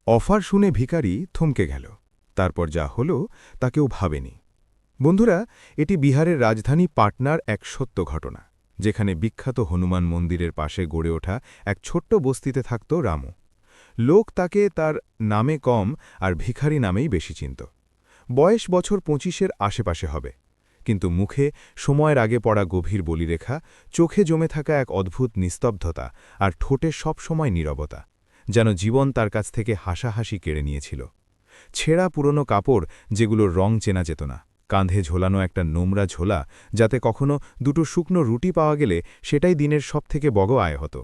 Offer শুনে ভিখারি থমকে গেল। তারপর যা হলো তা কেউ ভাবেনি। বন্ধুরা, এটি বিহারের রাজধানী পাটনার এক সত্য ঘটনা, যেখানে বিখ্যাত হনুমান মন্দিরের পাশে গড়ে ওঠা এক ছোট্ট বস্তিতে থাকত রামু। লোক তাকে তার নামে কম আর ভিখারি নামেই বেশি চিনত। বয়স বছর ২৫-এর আশেপাশে হবে, কিন্তু মুখে সময়ের আগে পড়া গভীর বলিরেখা, চোখে জমে থাকা এক অদ্ভুত নিস্তব্ধতা আর ঠোঁটে সবসময় নীরবতা, যেন জীবন তার কাছ থেকে হাসাহাসি কেড়ে নিয়েছিল। ছেঁড়া পুরনো কাপড়, যেগুলোর রং চেনা যেত না, কাঁধে ঝোলানো একটা নোংরা ঝোলা, যাতে কখনো দুটো শুকনো রুটি পাওয়া গেলে সেটাই দিনের সবথেকে বড় আয় হতো।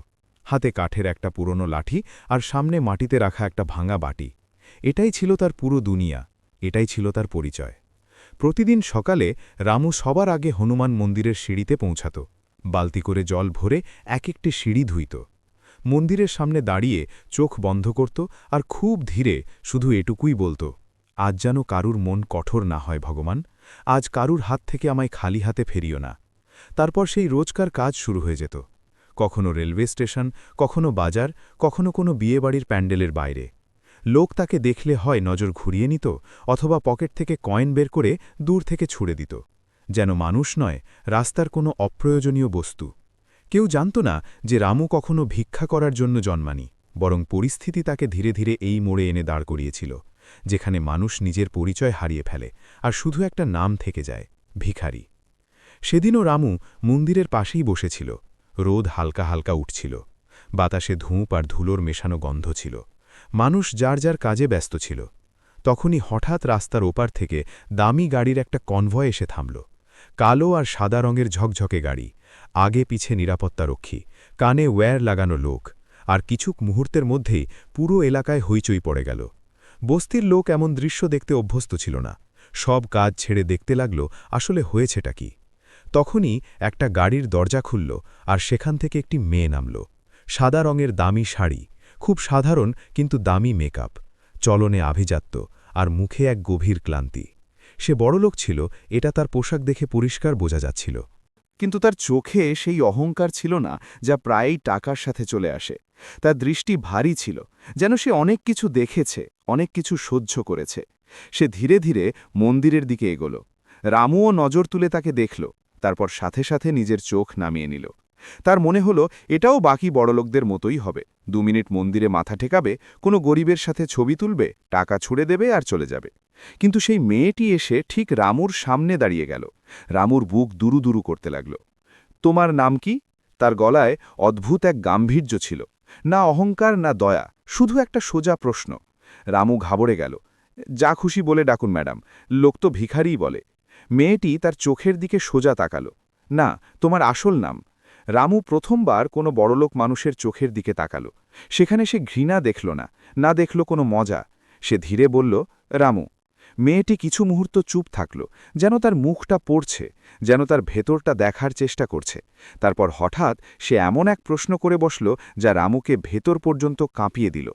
হাতে কাঠের একটা পুরনো লাঠি আর সামনে মাটিতে রাখা একটা ভাঙা বাটি। এটাই ছিল তার পুরো দুনিয়া, এটাই ছিল তার পরিচয়। প্রতিদিন সকালে রামু সবার আগে হনুমান মন্দিরের সিঁড়িতে পৌঁছাত। বালতি করে জল ভরে এক একটি সিঁড়ি ধুইত। মন্দিরের সামনে দাঁড়িয়ে চোখ বন্ধ করত আর খুব ধীরে শুধু এটুকুই বলত, আজ যেন কারুর মন কঠোর না হয় ভগবান, আজ কারুর হাত থেকে আমায় খালি হাতে ফেরিও না। তারপর সেই রোজকার কাজ শুরু হয়ে যেত। কখনো রেলওয়ে স্টেশন, কখনো বাজার, কখনো কোনো বিয়েবাড়ির প্যান্ডেলের বাইরে। লোক তাকে দেখলে হয় নজর ঘুরিয়ে নিত, অথবা পকেট থেকে কয়েন বের করে দূর থেকে ছুড়ে দিত, যেন মানুষ নয়, রাস্তার কোনো অপ্রয়োজনীয় বস্তু। কেউ জানত না যে রামু কখনো ভিক্ষা করার জন্য জন্মানি, বরং পরিস্থিতি তাকে ধীরে ধীরে এই মোড়ে এনে দাঁড় করিয়েছিল, যেখানে মানুষ নিজের পরিচয় হারিয়ে ফেলে আর শুধু একটা নাম থেকে যায়, ভিখারি। সেদিনও রামু মন্দিরের পাশেই বসেছিল। রোদ হালকা হালকা উঠছিল, বাতাসে ধূপ আর ধুলোর মেশানো গন্ধ ছিল। মানুষ যার যার কাজে ব্যস্ত ছিল। তখনই হঠাৎ রাস্তার ওপার থেকে দামি গাড়ির একটা কনভয় এসে থামল। কালো আর সাদা রঙের ঝকঝকে গাড়ি, আগে পিছে নিরাপত্তারক্ষী, কানে ওয়্যার লাগানো লোক, আর কিছু মুহূর্তের মধ্যেই পুরো এলাকায় হইচই পড়ে গেল। বস্তির লোক এমন দৃশ্য দেখতে অভ্যস্ত ছিল না। সব কাজ ছেড়ে দেখতে লাগল আসলে হয়েছেটা কি। তখনই একটা গাড়ির দরজা খুলল আর সেখান থেকে একটি মেয়ে নামল। সাদা রঙের দামি শাড়ি, খুব সাধারণ কিন্তু দামি মেকআপ, চলনে আভিজাত্য আর মুখে এক গভীর ক্লান্তি। সে বড়লোক ছিল, এটা তার পোশাক দেখে পরিষ্কার বোঝা যাচ্ছিল। কিন্তু তার চোখে সেই অহংকার ছিল না যা প্রায়ই টাকার সাথে চলে আসে। তার দৃষ্টি ভারী ছিল, যেন সে অনেক কিছু দেখেছে, অনেক কিছু সহ্য করেছে। সে ধীরে ধীরে মন্দিরের দিকে এগোল। রামুও নজর তুলে তাকে দেখল, তারপর সাথে সাথে নিজের চোখ নামিয়ে নিল। তার মনে হলো এটাও বাকি বড়লোকদের মতোই হবে। ২ মিনিট মন্দিরে মাথা ঠেকাবে, কোনো গরিবের সাথে ছবি তুলবে, টাকা ছুড়ে দেবে আর চলে যাবে। কিন্তু সেই মেয়েটি এসে ঠিক রামুর সামনে দাঁড়িয়ে গেল। রামুর বুক দুরু দুরু করতে লাগল। তোমার নাম কি? তার গলায় অদ্ভুত এক গাম্ভীর্য ছিল, না অহংকার না দয়া, শুধু একটা সোজা প্রশ্ন। রামু ঘাবড়ে গেল। যা খুশি বলে ডাকুন ম্যাডাম, লোক তো ভিখারিই বলে। মেয়েটি তার চোখের দিকে সোজা তাকাল। না, তোমার আসল নাম। রামু প্রথমবার কোনো বড়লোক মানুষের চোখের দিকে তাকাল। সেখানে সে ঘৃণা দেখল না, না দেখল কোনো মজা। সে ধীরে বলল, রামু। মেয়েটি কিছু মুহূর্ত চুপ থাকল, যেন তার মুখটা পড়ছে, যেন তার ভেতরটা দেখার চেষ্টা করছে। তারপর হঠাৎ সে এমন এক প্রশ্ন করে বসল যা রামুকে ভেতর পর্যন্ত কাঁপিয়ে দিল।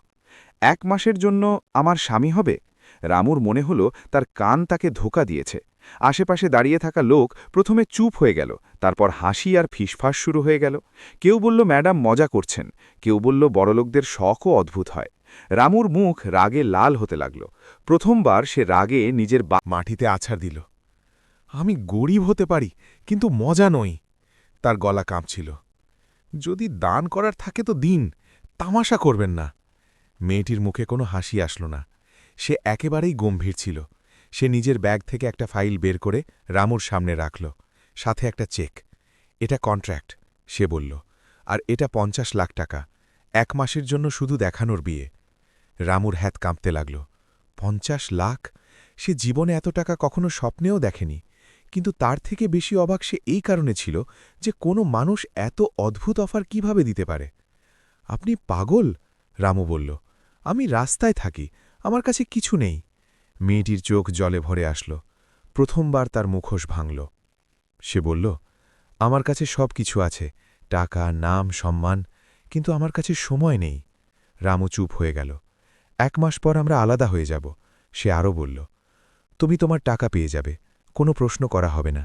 ১ মাসের জন্য আমার স্বামী হবে? রামুর মনে হল তার কান তাকে ধোঁকা দিয়েছে। আশেপাশে দাঁড়িয়ে থাকা লোক প্রথমে চুপ হয়ে গেল, তারপর হাসি আর ফিসফাস শুরু হয়ে গেল। কেউ বলল ম্যাডাম মজা করছেন, কেউ বলল বড়লোকদের শখও অদ্ভুত হয়। রামুর মুখ রাগে লাল হতে লাগল। প্রথমবার সে রাগে নিজের মাটিতে আছাড় দিল। আমি গরিব হতে পারি, কিন্তু মজা নই। তার গলা কাঁপছিল। যদি দান করার থাকে তো দিন, তামাশা করবেন না। মেয়েটির মুখে কোনো হাসি আসলো না। সে একেবারেই গম্ভীর ছিল। সে নিজের ব্যাগ থেকে একটা ফাইল বের করে রামুর সামনে রাখল, সাথে একটা চেক। এটা কন্ট্র্যাক্ট, সে বলল, আর এটা ৫০ লাখ টাকা, ১ মাসের জন্য শুধু দেখানোর বিয়ে। রামুর হাত কাঁপতে লাগল। ৫০ লাখ! সে জীবনে এত টাকা কখনো স্বপ্নেও দেখেনি। কিন্তু তার থেকে বেশি অবাক সে এই কারণে ছিল যে কোনো মানুষ এত অদ্ভুত অফার কিভাবে দিতে পারে। আপনি পাগল, রামু বলল। আমি রাস্তায় থাকি, আমার কাছে কিছু নেই। মেয়েটির চোখ জলে ভরে আসল। প্রথমবার তার মুখোশ ভাঙল। সে বলল, আমার কাছে সব কিছু আছে, টাকা, নাম, সম্মান, কিন্তু আমার কাছে সময় নেই। রামু চুপ হয়ে গেল। ১ মাস পর আমরা আলাদা হয়ে যাব, সে আরও বলল। তুমি তোমার টাকা পেয়ে যাবে, কোনো প্রশ্ন করা হবে না।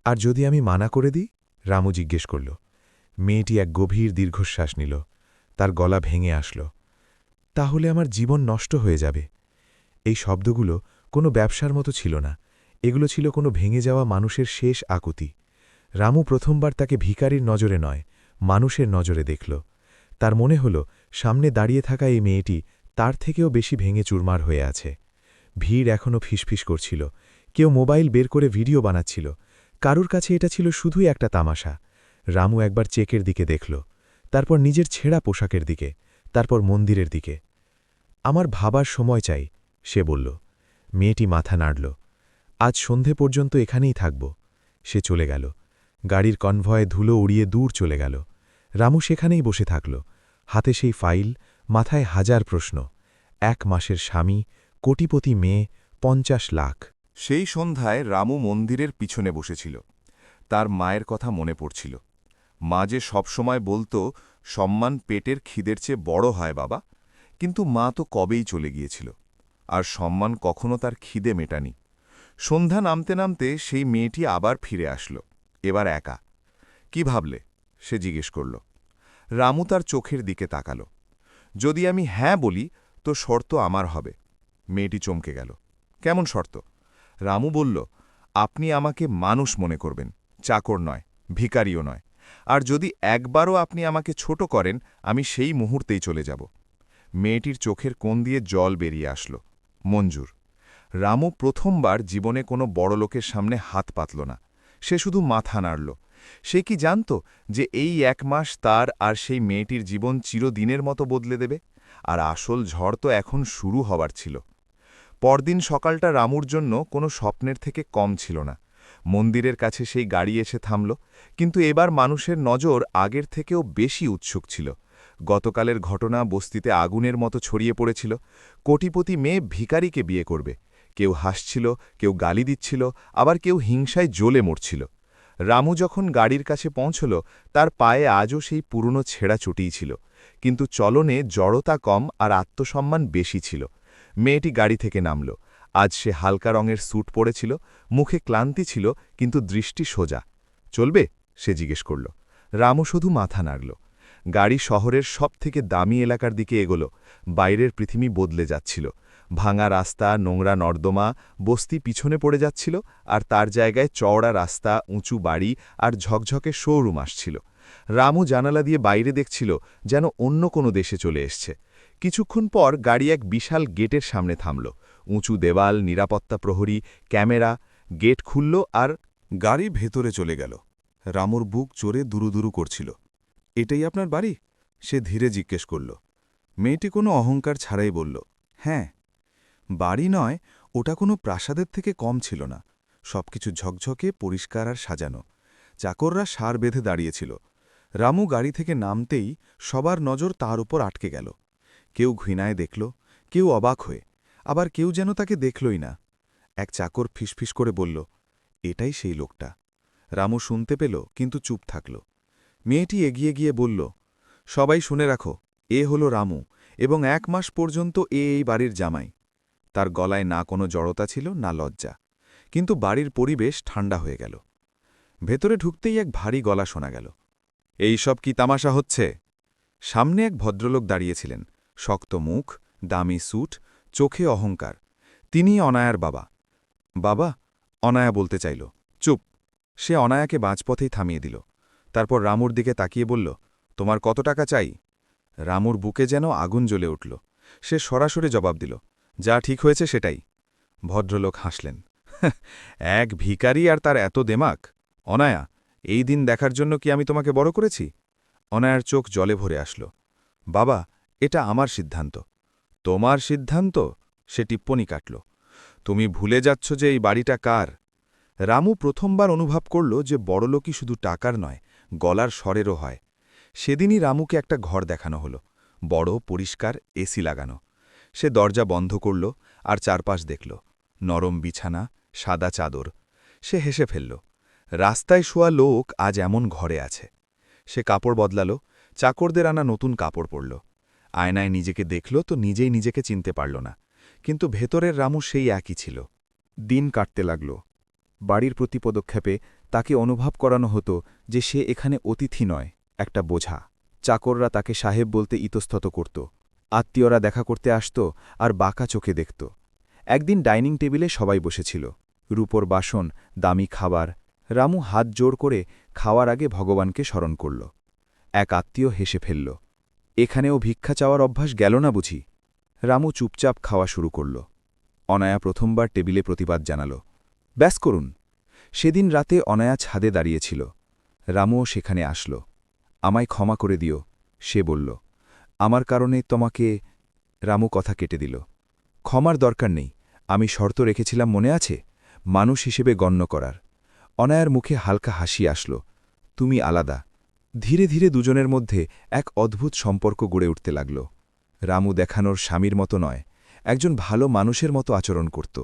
আর যদি আমি মানা করে দিই? রামু জিজ্ঞেস করল। মেয়েটি এক গভীর দীর্ঘশ্বাস নিল। তার গলা ভেঙে আসল। তাহলে আমার জীবন নষ্ট হয়ে যাবে। এই শব্দগুলো কোনো ব্যবসার মতো ছিল না, এগুলো ছিল কোনো ভেঙে যাওয়া মানুষের শেষ আকুতি। রামু প্রথমবার তাকে ভিখারির নজরে নয়, মানুষের নজরে দেখল। তার মনে হল সামনে দাঁড়িয়ে থাকা এই মেয়েটি তার থেকেও বেশি ভেঙে চুরমার হয়ে আছে। ভিড় এখনও ফিসফিস করছিল, কেউ মোবাইল বের করে ভিডিও বানাচ্ছিল, কারুর কাছে এটা ছিল শুধুই একটা তামাশা। রামু একবার চেকের দিকে দেখল, তারপর নিজের ছেঁড়া পোশাকের দিকে, তারপর মন্দিরের দিকে। আমার ভাবার সময় চাই, সে বলল। মেয়েটি মাথা নাড়ল। আজ সন্ধে পর্যন্ত এখানেই থাকব। সে চলে গেল। গাড়ির কনভয়ে ধুলো উড়িয়ে দূর চলে গেল। রামু সেখানেই বসে থাকল, হাতে সেই ফাইল, মাথায় হাজার প্রশ্ন। 1 মাসের স্বামী, কোটিপতি মেয়ে, 50 লাখ। সেই সন্ধ্যায় রামু মন্দিরের পিছনে বসেছিল। তার মায়ের কথা মনে পড়ছিল। মা যে সবসময় বলতো, সম্মান পেটের খিদের চেয়ে বড় হয় বাবা, কিন্তু মা তো কবেই চলে গিয়েছিল, আর সম্মান কখনো তার খিদে মেটানি। সন্ধ্যা নামতে নামতে সেই মেয়েটি আবার ফিরে আসলো, এবার একা। কি ভাবলে? সে জিজ্ঞেস করল। রামু তার চোখের দিকে তাকাল। যদি আমি হ্যাঁ বলি তো শর্ত আমার হবে। মেয়েটি চমকে গেল। কেমন শর্ত? রামু বলল, আপনি আমাকে মানুষ মনে করবেন, চাকর নয়, ভিখারিও নয়। আর যদি একবারও আপনি আমাকে ছোট করেন, আমি সেই মুহূর্তেই চলে যাব। মেয়েটির চোখের কোণ দিয়ে জল বেরিয়ে আসলো। মঞ্জুর। রামু প্রথমবার জীবনে কোনো বড়লোকের সামনে হাত পাতল না, সে শুধু মাথা নাড়ল। সে কি জানত যে এই 1 মাস তার আর সেই মেয়েটির জীবন চিরদিনের মতো বদলে দেবে? আর আসল ঝড় তো এখন শুরু হবার ছিল। পরদিন সকালটা রামুর জন্য কোনো স্বপ্নের থেকে কম ছিল না। মন্দিরের কাছে সেই গাড়ি এসে থামল, কিন্তু এবার মানুষের নজর আগের থেকেও বেশি উৎসুক ছিল। গতকালের ঘটনা বস্তিতে আগুনের মতো ছড়িয়ে পড়েছিল। কোটিপতি মেয়ে ভিখারিকে বিয়ে করবে। কেউ হাসছিল, কেউ গালি দিচ্ছিল, আবার কেউ হিংসায় জ্বলে মরছিল। রামু যখন গাড়ির কাছে পৌঁছল, তার পায়ে আজও সেই পুরনো ছেঁড়া চটিই ছিল, কিন্তু চলনে জড়তা কম আর আত্মসম্মান বেশি ছিল। মেয়েটি গাড়ি থেকে নামল। আজ সে হালকা রঙের স্যুট পরেছিল, মুখে ক্লান্তি ছিল, কিন্তু দৃষ্টি সোজা। চলবে? সে জিজ্ঞেস করল। রামু শুধু মাথা নাড়ল। গাড়ি শহরের সবথেকে দামি এলাকার দিকে এগোল। বাইরের পৃথিবী বদলে যাচ্ছিল। ভাঙা রাস্তা, নোংরা নর্দমা, বস্তি পিছনে পড়ে যাচ্ছিল, আর তার জায়গায় চওড়া রাস্তা, উঁচু বাড়ি আর ঝকঝকে শোরুম আসছিল। রামু জানালা দিয়ে বাইরে দেখছিল, যেন অন্য কোনো দেশে চলে এসছে। কিছুক্ষণ পর গাড়ি এক বিশাল গেটের সামনে থামল। উঁচু দেওয়াল, নিরাপত্তা প্রহরী, ক্যামেরা। গেট খুলল আর গাড়ি ভেতরে চলে গেল। রামুর বুক চড়ে দুরুদুরু করছিল। এটাই আপনার বাড়ি? সে ধীরে জিজ্ঞেস করল। মেয়েটি কোনো অহংকার ছাড়াই বলল, হ্যাঁ। বাড়ি নয়, ওটা কোনো প্রাসাদের থেকে কম ছিল না। সবকিছু ঝকঝকে, পরিষ্কার আর সাজানো। চাকররা সার বেঁধে দাঁড়িয়েছিল। রামু গাড়ি থেকে নামতেই সবার নজর তার উপর আটকে গেল। কেউ ঘৃণায় দেখল, কেউ অবাক হয়ে, আবার কেউ যেন তাকে দেখলই না। এক চাকর ফিসফিস করে বলল, এটাই সেই লোকটা। রামু শুনতে পেল, কিন্তু চুপ থাকল। মেয়েটি এগিয়ে গিয়ে বলল, সবাই শুনে রাখো, এ হলো রামু, এবং 1 মাস পর্যন্ত এই বাড়ির জামাই। তার গলায় না কোনো জড়তা ছিল, না লজ্জা। কিন্তু বাড়ির পরিবেশ ঠান্ডা হয়ে গেল। ভেতরে ঢুকতেই এক ভারী গলা শোনা গেল। এই সব কি তামাশা হচ্ছে? সামনে এক ভদ্রলোক দাঁড়িয়েছিলেন, শক্ত মুখ, দামি স্যুট, চোখে অহংকার। তিনি অনায়ার বাবা। বাবা? অনায়া বলতে চাইল। চুপ! সে অনায়াকে বাঁচপথেই থামিয়ে দিল। তারপর রামুর দিকে তাকিয়ে বলল, তোমার কত টাকা চাই? রামুর বুকে যেন আগুন জ্বলে উঠল। সে সরাসরি জবাব দিল, যা ঠিক হয়েছে সেটাই। ভদ্রলোক হাসলেন। এক ভিখারি আর তার এত দেমাক! অনায়া, এই দিন দেখার জন্য কি আমি তোমাকে বড় করেছি? অনায়ার চোখ জলে ভরে আসল। বাবা, এটা আমার সিদ্ধান্ত। তোমার সিদ্ধান্ত? সে টিপ্পনি কাটল। তুমি ভুলে যাচ্ছ যে এই বাড়িটা কার। রামু প্রথমবার অনুভব করল যে বড়লোকই শুধু টাকার নয়, গলার স্বরেরও হয়। সেদিনই রামুকে একটা ঘর দেখানো হলো, বড়, পরিষ্কার, এসি লাগানো। সে দরজা বন্ধ করল আর চারপাশ দেখল। নরম বিছানা, সাদা চাদর। সে হেসে ফেলল। রাস্তায় শোয়া লোক আজ এমন ঘরে আছে। সে কাপড় বদলাল, চাকরদের আনা নতুন কাপড় পরল। আয়নায় নিজেকে দেখল তো নিজেই নিজেকে চিনতে পারল না, কিন্তু ভেতরের রামু সেই একই ছিল। দিন কাটতে লাগল। বাড়ির প্রতি পদক্ষেপে তাকে অনুভব করানো হতো যে সে এখানে অতিথি নয়, একটা বোঝা। চাকররা তাকে সাহেব বলতে ইতস্তত করত, আত্মীয়রা দেখা করতে আসত আর বাঁকা চোখে দেখত। একদিন ডাইনিং টেবিলে সবাই বসেছিল, রূপোর বাসন, দামি খাবার। রামু হাত জোড় করে খাওয়ার আগে ভগবানকে স্মরণ করল। এক আত্মীয় হেসে ফেলল, এখানেও ভিক্ষা চাওয়ার অভ্যাস গেল না বুঝি। রামু চুপচাপ খাওয়া শুরু করল। অনায়া প্রথমবার টেবিলে প্রতিবাদ জানাল, ব্যাস করুন। সেদিন রাতে অনায়া ছাদে দাঁড়িয়েছিল। রামুও সেখানে আসল। আমায় ক্ষমা করে দিও, সে বলল। আমার কারণে তোমাকে। রামু কথা কেটে দিল। ক্ষমার দরকার নেই, আমি শর্ত রেখেছিলাম মনে আছে, মানুষ হিসেবে গণ্য করার। অনায়ার মুখে হালকা হাসি আসল। তুমি আলাদা। ধীরে ধীরে দুজনের মধ্যে এক অদ্ভুত সম্পর্ক গড়ে উঠতে লাগল। রামু দেখানোর স্বামীর মতো নয়, একজন ভালো মানুষের মতো আচরণ করত,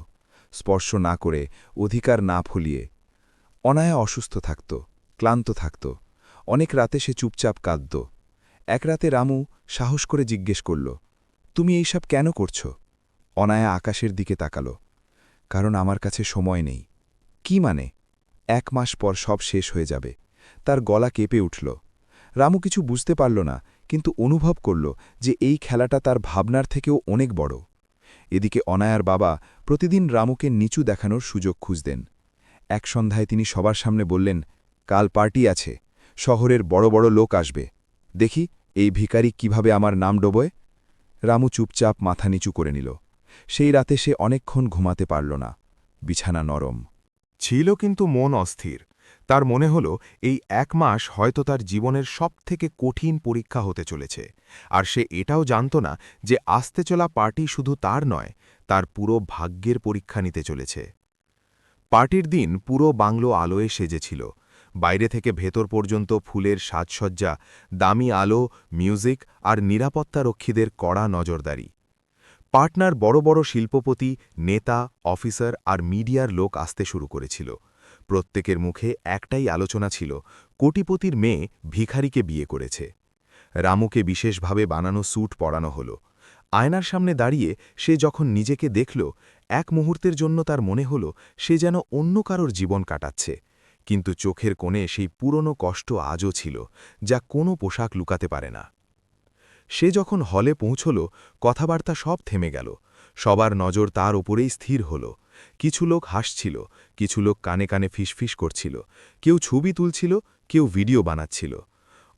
স্পর্শ না করে, অধিকার না ফলিয়ে। অনায়া অসুস্থ থাকত, ক্লান্ত থাকত। অনেক রাতে সে চুপচাপ কাঁদত। এক রাতে রামু সাহস করে জিজ্ঞেস করল, তুমি এইসব কেন করছ? অনায়া আকাশের দিকে তাকাল। কারণ আমার কাছে সময় নেই। কি মানে? 1 মাস পর সব শেষ হয়ে যাবে। তার গলা কেঁপে উঠল। রামু কিছু বুঝতে পারল না, কিন্তু অনুভব করল যে এই খেলাটা তার ভাবনার থেকেও অনেক বড়। এদিকে অনায়ার বাবা প্রতিদিন রামুকে নিচু দেখানোর সুযোগ খুঁজতেন। এক সন্ধ্যায় তিনি সবার সামনে বললেন, কাল পার্টি আছে, শহরের বড় বড় লোক আসবে, দেখি এই ভিখারি কিভাবে আমার নাম ডোবোয়। রামু চুপচাপ মাথা নিচু করে নিল। সেই রাতে সে অনেকক্ষণ ঘুমাতে পারল না। বিছানা নরম ছিল, কিন্তু মন অস্থির। তার মনে হল এই 1 মাস হয়তো তার জীবনের সবথেকে কঠিন পরীক্ষা হতে চলেছে। আর সে এটাও জানত না যে আসতে চলা পার্টি শুধু তার নয়, তার পুরো ভাগ্যের পরীক্ষা নিতে চলেছে। পার্টির দিন পুরো বাংলো আলোয় সেজেছিল। বাইরে থেকে ভেতর পর্যন্ত ফুলের সাজসজ্জা, দামি আলো, মিউজিক আর নিরাপত্তারক্ষীদের কড়া নজরদারি। পার্টনার বড় বড় শিল্পপতি, নেতা, অফিসার আর মিডিয়ার লোক আসতে শুরু করেছিল। প্রত্যেকের মুখে একটাই আলোচনা ছিল, কোটিপতির মেয়ে ভিখারিকে বিয়ে করেছে। রামুকে বিশেষভাবে বানানো স্যুট পরানো হল। আয়নার সামনে দাঁড়িয়ে সে যখন নিজেকে দেখল, এক মুহূর্তের জন্য তার মনে হল সে যেন অন্য কারোর জীবন কাটাচ্ছে। কিন্তু চোখের কোণে সেই পুরনো কষ্ট আজও ছিল, যা কোনো পোশাক লুকাতে পারে না। সে যখন হলে পৌঁছল, কথাবার্তা সব থেমে গেল। সবার নজর তার ওপরেই স্থির হল। কিছু লোক হাসছিল, কিছু লোক কানে কানে ফিসফিস করছিল, কেউ ছবি তুলছিল, কেউ ভিডিও বানাচ্ছিল।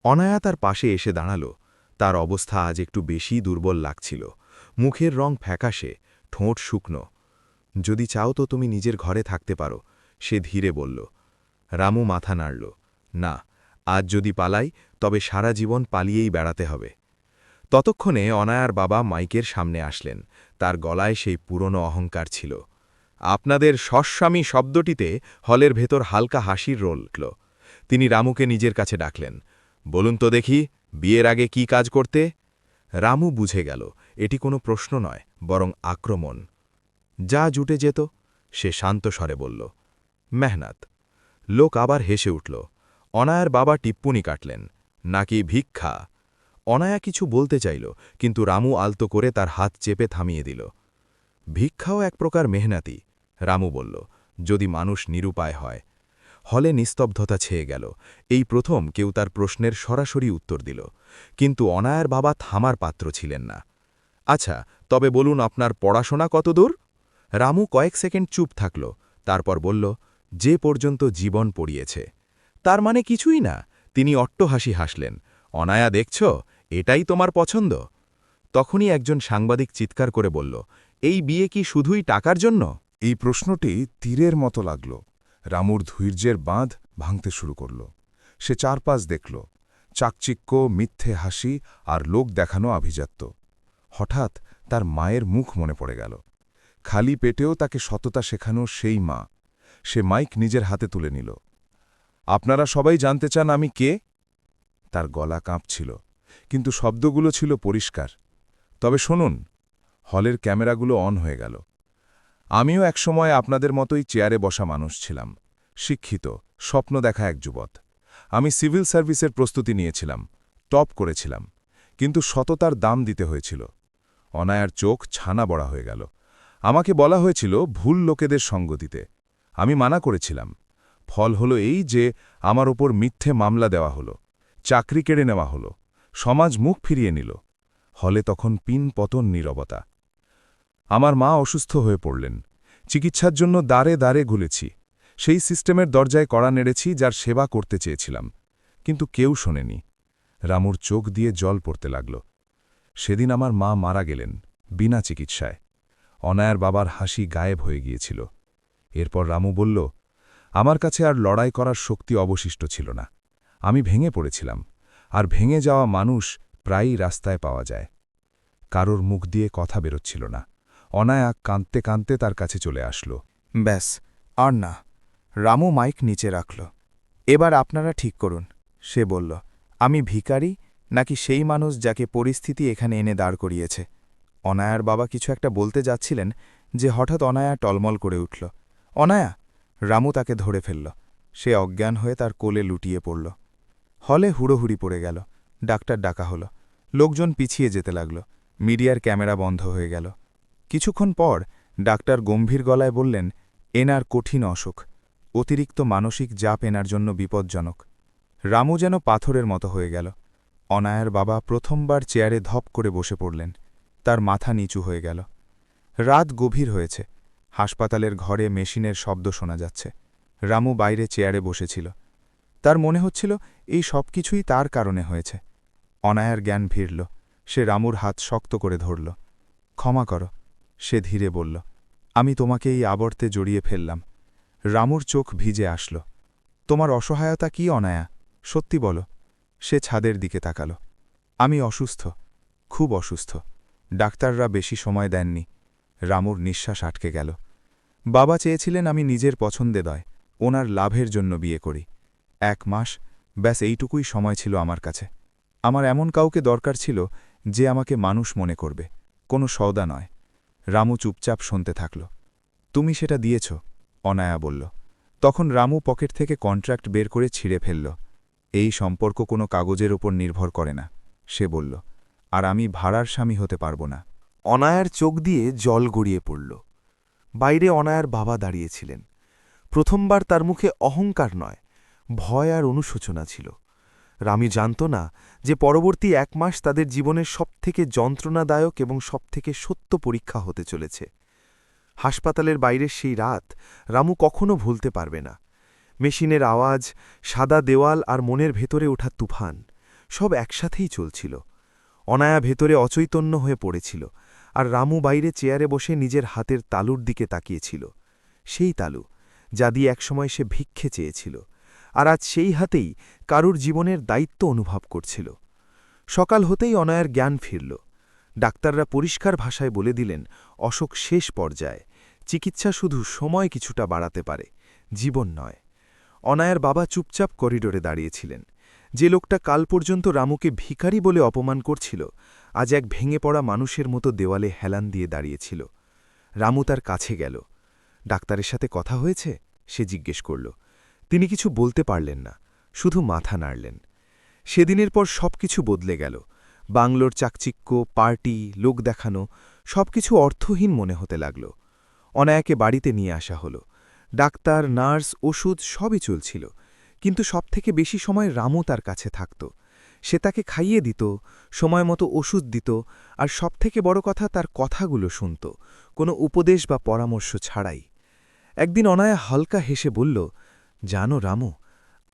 অনায়া তার পাশে এসে দাঁড়াল। তার অবস্থা আজ একটু বেশি দুর্বল লাগছিল। মুখের রং ফ্যাকাশে, ঠোঁট শুকনো। যদি চাও তো তুমি নিজের ঘরে থাকতে পারো, সে ধীরে বলল। রামু মাথা নাড়ল। না, আজ যদি পালাই তবে সারা জীবন পালিয়েই বেড়াতে হবে। ততক্ষণে অনায়ার বাবা মাইকের সামনে আসলেন। তার গলায় সেই পুরনো অহংকার ছিল। আপনাদের সস্বামী শব্দটিতে হলের ভেতর হালকা হাসির রোল উঠল। তিনি রামুকে নিজের কাছে ডাকলেন। বলুন তো দেখি, বিয়ের আগে কি কাজ করতে? রামু বুঝে গেল এটি কোনো প্রশ্ন নয়, বরং আক্রমণ। যা জুটে যেত, সে শান্ত স্বরে বলল, মেহনত। লোক আবার হেসে উঠল। অনায়ার বাবা টিপ্পনি কাটলেন, নাকি ভিক্ষা? অনায়া কিছু বলতে চাইল, কিন্তু রামু আলতো করে তার হাত চেপে থামিয়ে দিল। ভিক্ষাও এক প্রকার মেহনাতি, রামু বলল, যদি মানুষ নিরুপায় হয়। হলে নিস্তব্ধতা ছেয়ে গেল। এই প্রথম কেউ তার প্রশ্নের সরাসরি উত্তর দিল। কিন্তু অনায়ার বাবা থামার পাত্র ছিলেন না। আচ্ছা, তবে বলুন আপনার পড়াশোনা কতদূর? রামু কয়েক সেকেন্ড চুপ থাকল, তারপর বলল, যে পর্যন্ত জীবন পড়িয়েছে। তার মানে কিছুই না? তিনি অট্টহাসি হাসলেন। অনায়া, দেখছ, এটাই তোমার পছন্দ? তখনই একজন সাংবাদিক চিৎকার করে বলল, এই বিয়ে কি শুধুই টাকার জন্য? এই প্রশ্নটি তীরের মতো লাগল। রামুর ধৈর্যের বাঁধ ভাঙতে শুরু করল। সে চারপাশ দেখল, চাকচিক্য, মিথ্যে হাসি আর লোক দেখানো আভিজাত্য। হঠাৎ তার মায়ের মুখ মনে পড়ে গেল। খালি পেটেও তাকে সততা শেখানো সেই মা। সে মাইক নিজের হাতে তুলে নিল। আপনারা সবাই জানতে চান আমি কে? তার গলা কাঁপছিল, কিন্তু শব্দগুলো ছিল পরিষ্কার। তবে শুনুন। হলের ক্যামেরাগুলো অন হয়ে গেল। আমিও একসময় আপনাদের মতোই চেয়ারে বসা মানুষ ছিলাম, শিক্ষিত, স্বপ্ন দেখা এক যুবক। আমি সিভিল সার্ভিসের প্রস্তুতি নিয়েছিলাম, টপ করেছিলাম, কিন্তু সততার দাম দিতে হয়েছিল। অনায়ার চোখ ছানা বড়া হয়ে গেল। আমাকে বলা হয়েছিল ভুল লোকেদের সঙ্গ দিতে। আমি মানা করেছিলাম। ফল হলো এই যে আমার ওপর মিথ্যে মামলা দেওয়া হলো, চাকরি কেড়ে নেওয়া হলো, সমাজ মুখ ফিরিয়ে নিল। হলে তখন পিন-পতন নীরবতা। আমার মা অসুস্থ হয়ে পড়লেন। চিকিৎসার জন্য দ্বারে দ্বারে ঘুরেছি। সেই সিস্টেমের দরজায় কড়া নেড়েছি যার সেবা করতে চেয়েছিলাম, কিন্তু কেউ শোনেনি। রামুর চোখ দিয়ে জল পড়তে লাগল। সেদিন আমার মা মারা গেলেন, বিনা চিকিৎসায়। অনায়ার বাবার হাসি গায়েব হয়ে গিয়েছিল। এরপর রামু বলল, আমার কাছে আর লড়াই করার শক্তি অবশিষ্ট ছিল না। আমি ভেঙে পড়েছিলাম, আর ভেঙে যাওয়া মানুষ প্রায়ই রাস্তায় পাওয়া যায়। কারোর মুখ দিয়ে কথা বেরোচ্ছিল না। অনায়া কাঁদতে কাঁদতে তার কাছে চলে আসলো। ব্যাস, আর না। রামু মাইক নিচে রাখল। এবার আপনারা ঠিক করুন, সে বলল। আমি ভিখারি নাকি সেই মানুষ যাকে পরিস্থিতি এখানে এনে দাঁড় করিয়েছে? অনায়ার বাবা কিছু একটা বলতে যাচ্ছিলেন যে হঠাৎ অনায়া টলমল করে উঠল। অনায়া! রামু তাকে ধরে ফেলল। সে অজ্ঞান হয়ে তার কোলে লুটিয়ে পড়ল। হলে হুড়োহুড়ি পড়ে গেল। ডাক্তার ডাকা হলো। লোকজন পিছিয়ে যেতে লাগল। মিডিয়ার ক্যামেরা বন্ধ হয়ে গেল। কিছুক্ষণ পর ডাক্তার গম্ভীর গলায় বললেন, এনার কঠিন অসুখ, অতিরিক্ত মানসিক চাপ এনার জন্য বিপজ্জনক। রামু যেন পাথরের মতো হয়ে গেল। অনায়ার বাবা প্রথমবার চেয়ারে ধপ করে বসে পড়লেন। তার মাথা নিচু হয়ে গেল। রাত গভীর হয়েছে। হাসপাতালের ঘরে মেশিনের শব্দ শোনা যাচ্ছে। রামু বাইরে চেয়ারে বসেছিল। তার মনে হচ্ছিল এই সব কিছুই তার কারণে হয়েছে। অনায়ার জ্ঞান ফিরল। সে রামুর হাত শক্ত করে ধরল। ক্ষমা করো, সে ধীরে বলল। আমি তোমাকে এই আবর্তে জড়িয়ে ফেললাম। রামুর চোখ ভিজে আসল। তোমার অসহায়তা কি অনায়া? সত্যি বলো। সে ছাদের দিকে তাকাল। আমি অসুস্থ, খুব অসুস্থ। ডাক্তাররা বেশি সময় দেননি। রামুর নিঃশ্বাস আটকে গেল। বাবা চেয়েছিলেন আমি নিজের পছন্দে দয়, ওনার লাভের জন্য বিয়ে করি। 1 মাস, ব্যাস এইটুকুই সময় ছিল আমার কাছে। আমার এমন কাউকে দরকার ছিল যে আমাকে মানুষ মনে করবে, কোনো সওদা নয়। রামু চুপচাপ শুনতে থাকল। তুমি সেটা দিয়েছ, অনায়া বলল। তখন রামু পকেট থেকে কন্ট্রাক্ট বের করে ছিঁড়ে ফেলল। এই সম্পর্ক কোনো কাগজের ওপর নির্ভর করে না, সে বলল। আর আমি ভাড়ার স্বামী হতে পারব না। অনায়ার চোখ দিয়ে জল গড়িয়ে পড়ল। বাইরে অনায়ার বাবা দাঁড়িয়েছিলেন। প্রথমবার তার মুখে অহংকার নয়, ভয় আর অনুশোচনা ছিল। রামি জানত না যে পরবর্তী 1 মাস তাদের জীবনের সবথেকে যন্ত্রণাদায়ক এবং সবথেকে সত্য পরীক্ষা হতে চলেছে। হাসপাতালের বাইরের সেই রাত রামু কখনো ভুলতে পারবে না। মেশিনের আওয়াজ, সাদা দেওয়াল আর মনের ভেতরে ওঠা তুফান, সব একসাথেই চলছিল। অনায়া ভেতরে অচৈতন্য হয়ে পড়েছিল, আর রামু বাইরে চেয়ারে বসে নিজের হাতের তালুর দিকে তাকিয়েছিল। সেই তালু, যা দিয়ে একসময় সে ভিক্ষে চেয়েছিল, আর আজ সেই হাতেই কারুর জীবনের দায়িত্ব অনুভব করছিল। সকাল হতেই অনায়ার জ্ঞান ফিরল। ডাক্তাররা পরিষ্কার ভাষায় বলে দিলেন, অসুখ শেষ পর্যায়ে, চিকিৎসা শুধু সময় কিছুটা বাড়াতে পারে, জীবন নয়। অনায়ার বাবা চুপচাপ করিডোরে দাঁড়িয়েছিলেন। যে লোকটা কাল পর্যন্ত রামুকে ভিখারি বলে অপমান করছিল, আজ এক ভেঙে পড়া মানুষের মতো দেওয়ালে হেলান দিয়ে দাঁড়িয়েছিল। রামু তার কাছে গেল। ডাক্তারের সাথে কথা হয়েছে, সে জিজ্ঞেস করল। তিনি কিছু বলতে পারলেন না, শুধু মাথা নাড়লেন। সেদিনের পর সবকিছু বদলে গেল। বাংলোর চাকচিক্য, পার্টি, লোক দেখানো, সবকিছু অর্থহীন মনে হতে লাগল। অনায়াকে বাড়িতে নিয়ে আসা হল। ডাক্তার, নার্স, ওষুধ সবই চলছিল, কিন্তু সবথেকে বেশি সময় রামু তার কাছে থাকত। সে তাকে খাইয়ে দিত, সময় মতো ওষুধ দিত, আর সবথেকে বড় কথা, তার কথাগুলো শুনত, কোনো উপদেশ বা পরামর্শ ছাড়াই। একদিন অনায়া হালকা হেসে বলল, জানো রামু,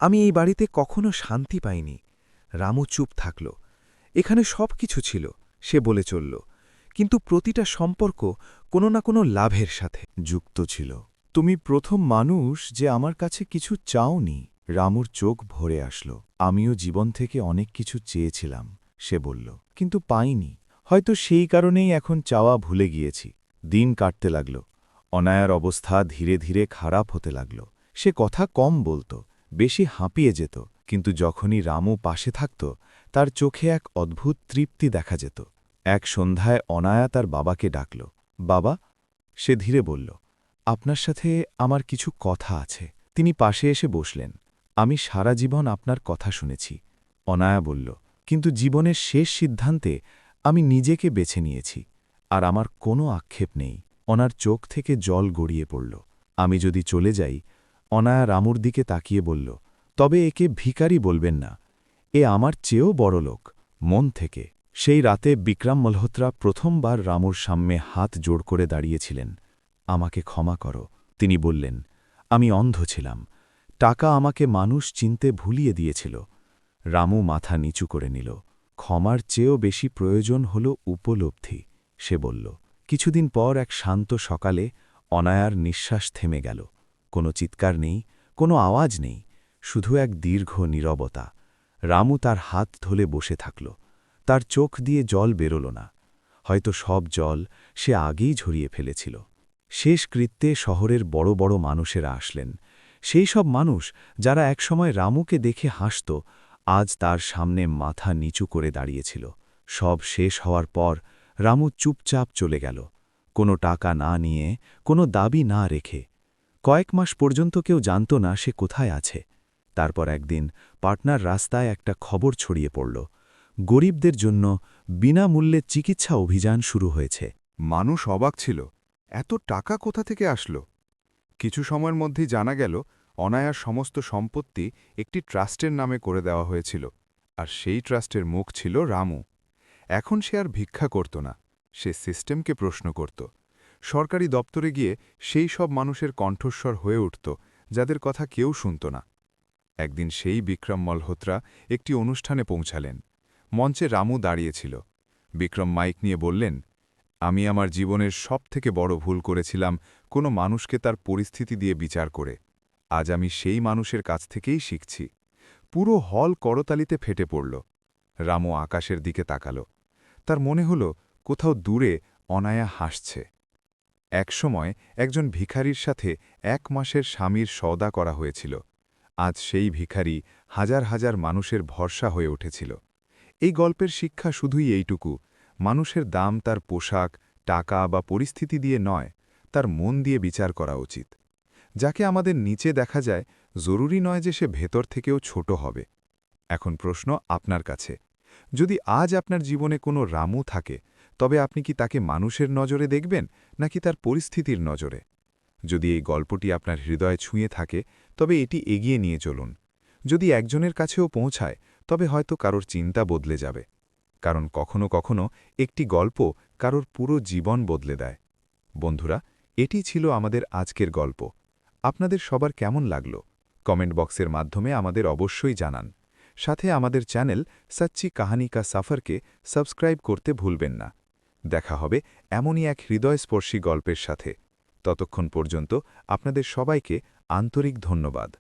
আমি এই বাড়িতে কখনো শান্তি পাইনি। রামু চুপ থাকল। এখানে সব কিছু ছিল, সে বলে চলল, কিন্তু প্রতিটা সম্পর্ক কোনো না কোনো লাভের সাথে যুক্ত ছিল। তুমি প্রথম মানুষ যে আমার কাছে কিছু চাওনি। রামুর চোখ ভরে আসল। আমিও জীবন থেকে অনেক কিছু চেয়েছিলাম, সে বলল, কিন্তু পাইনি। হয়তো সেই কারণেই এখন চাওয়া ভুলে গিয়েছি। দিন কাটতে লাগল। অনায়ার অবস্থা ধীরে ধীরে খারাপ হতে লাগল। সে কথা কম বলত, বেশি হাঁপিয়ে যেত, কিন্তু যখনই রামু পাশে থাকত, তার চোখে এক অদ্ভুত তৃপ্তি দেখা যেত। এক সন্ধ্যায় অনায়া তার বাবাকে ডাকল। বাবা, সে ধীরে বলল, আপনার সাথে আমার কিছু কথা আছে। তিনি পাশে এসে বসলেন। আমি সারা জীবন আপনার কথা শুনেছি, অনায়া বলল, কিন্তু জীবনের শেষ সিদ্ধান্তে আমি নিজেকে বেছে নিয়েছি, আর আমার কোনো আক্ষেপ নেই। ওনার চোখ থেকে জল গড়িয়ে পড়ল। আমি যদি চলে যাই, অনায়া রামুর দিকে তাকিয়ে বলল, তবে একে ভিখারি বলবেন না, এ আমার চেয়েও বড় লোক, মন থেকে। সেই রাতে বিক্রম মালহোত্রা প্রথমবার রামুর সামনে হাত জোড় করে দাঁড়িয়েছিলেন। আমাকে ক্ষমা করো, তিনি বললেন। আমি অন্ধ ছিলাম। টাকা আমাকে মানুষ চিনতে ভুলিয়ে দিয়েছিল। রামু মাথা নিচু করে নিল। ক্ষমার চেয়েও বেশি প্রয়োজন হল উপলব্ধি, সে বলল। কিছুদিন পর এক শান্ত সকালে অনায়ার নিঃশ্বাস থেমে গেল। কোনো চিৎকার নেই, কোনো আওয়াজ নেই, শুধু এক দীর্ঘ নীরবতা। রামু তার হাত ধরে বসে থাকল। তার চোখ দিয়ে জল বেরোল না। হয়তো সব জল সে আগেই ঝরিয়ে ফেলেছিল। শেষ কৃত্যে শহরের বড় বড় মানুষেরা আসলেন। সেই সব মানুষ যারা একসময় রামুকে দেখে হাসত, আজ তার সামনে মাথা নিচু করে দাঁড়িয়েছিল। সব শেষ হওয়ার পর রামু চুপচাপ চলে গেল, কোনো টাকা না নিয়ে, কোনো দাবি না রেখে। কয়েক মাস পর্যন্ত কেউ জানত না সে কোথায় আছে। তারপর একদিন পাটনার রাস্তায় একটা খবর ছড়িয়ে পড়ল। গরিবদের জন্য বিনামূল্যে চিকিৎসা অভিযান শুরু হয়েছে। মানুষ অবাক ছিল, এত টাকা কোথা থেকে আসলো? কিছু সময়ের মধ্যেই জানা গেল অনায়ার সমস্ত সম্পত্তি একটি ট্রাস্টের নামে করে দেওয়া হয়েছিল, আর সেই ট্রাস্টের মুখ ছিল রামু। এখন সে আর ভিক্ষা করত না, সে সিস্টেমকে প্রশ্ন করত। সরকারি দপ্তরে গিয়ে সেই সব মানুষের কণ্ঠস্বর হয়ে উঠত যাদের কথা কেউ শুনত না। একদিন সেই বিক্রম মালহোত্রা একটি অনুষ্ঠানে পৌঁছালেন। মঞ্চে রামু দাঁড়িয়েছিল। বিক্রম মাইক নিয়ে বললেন, আমি আমার জীবনের সবথেকে বড় ভুল করেছিলাম কোনো মানুষকে তার পরিস্থিতি দিয়ে বিচার করে। আজ আমি সেই মানুষের কাছ থেকেই শিখছি। পুরো হল করতালিতে ফেটে পড়ল। রামু আকাশের দিকে তাকাল। তার মনে হল কোথাও দূরে অনায়া হাসছে। একসময় একজন ভিখারির সাথে 1 মাসের স্বামীর সওদা করা হয়েছিল। আজ সেই ভিখারি হাজার হাজার মানুষের ভরসা হয়ে উঠেছিল। এই গল্পের শিক্ষা শুধুই এইটুকু, মানুষের দাম তার পোশাক, টাকা বা পরিস্থিতি দিয়ে নয়, তার মন দিয়ে বিচার করা উচিত। যাকে আমাদের নিচে দেখা যায়, জরুরি নয় যে সে ভেতর থেকেও ছোট হবে। এখন প্রশ্ন আপনার কাছে, যদি আজ আপনার জীবনে কোনো রামু থাকে, তবে আপনি কি তাকে মানুষের নজরে দেখবেন নাকি তার পরিস্থিতির নজরে? যদি এই গল্পটি আপনার হৃদয়ে ছুঁয়ে থাকে, তবে এটি এগিয়ে নিয়ে চলুন। যদি একজনের কাছেও পৌঁছায়, তবে হয়তো কারোর চিন্তা বদলে যাবে। কারণ কখনো কখনো একটি গল্প কারোর পুরো জীবন বদলে দেয়। বন্ধুরা, এটি ছিল আমাদের আজকের গল্প। আপনাদের সবার কেমন লাগলো? কমেন্ট বক্সের মাধ্যমে আমাদের অবশ্যই জানান। সাথে আমাদের চ্যানেল সচ্চি কাহানি কা সফরকে সাবস্ক্রাইব করতে ভুলবেন না। দেখা হবে এমনই এক হৃদয়স্পর্শী গল্পের সাথে। ততক্ষণ পর্যন্ত আপনাদের সবাইকে আন্তরিক ধন্যবাদ।